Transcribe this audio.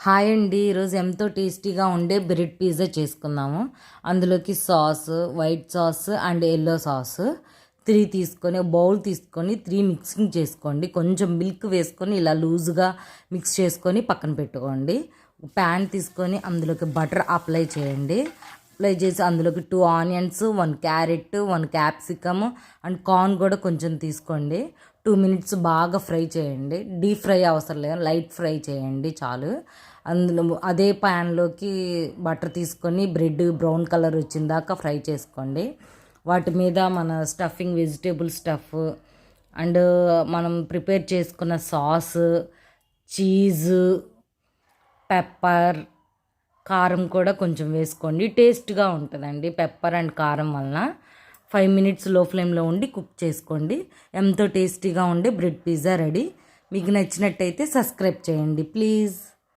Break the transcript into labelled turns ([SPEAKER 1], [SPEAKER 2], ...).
[SPEAKER 1] Hi అండి. ఈరోజు ఎంతో టేస్టీగా ఉండే బ్రెడ్ పిజ్జా చేసుకుందాము. అందులోకి sauce, white sauce and yellow sauce 3 తీసుకొని బౌల్ తీసుకొని 3 మిక్సింగ్ చేసుకోండి. కొంచెం మిల్క్ వేసుకొని ఇలా లూజ్గా మిక్స్ చేసుకొని పక్కన పెట్టుకోండి. ప్యాన్ తీసుకొని అందులోకి బటర్ అప్లై చేయండి. అప్లై చేసి అందులోకి 2 onions, 1 carrot, 1 capsicum and corn కూడా కొంచెం తీసుకోండి. 2 మినిట్స్ బాగా ఫ్రై చేయండి. డీప్ ఫ్రై అవసరం లేదు, లైట్ ఫ్రై చేయండి చాలు. అందులో అదే ప్యాన్లోకి బటర్ తీసుకొని బ్రెడ్ బ్రౌన్ కలర్ వచ్చిందాక ఫ్రై చేసుకోండి. వాటి మీద మన స్టఫింగ్ వెజిటేబుల్ స్టఫ్ అండ్ మనం ప్రిపేర్ చేసుకున్న సాస్, చీజు, పెప్పర్, కారం కూడా కొంచెం వేసుకోండి. టేస్ట్గా ఉంటుందండి పెప్పర్ అండ్ కారం వలన. 5 మినిట్స్ లో ఫ్లేమ్లో ఉండి కుక్ చేసుకోండి. ఎంతో టేస్టీగా ఉండే బ్రెడ్ పిజ్జా రెడీ. మీకు నచ్చినట్టయితే సబ్స్క్రైబ్ చేయండి ప్లీజ్.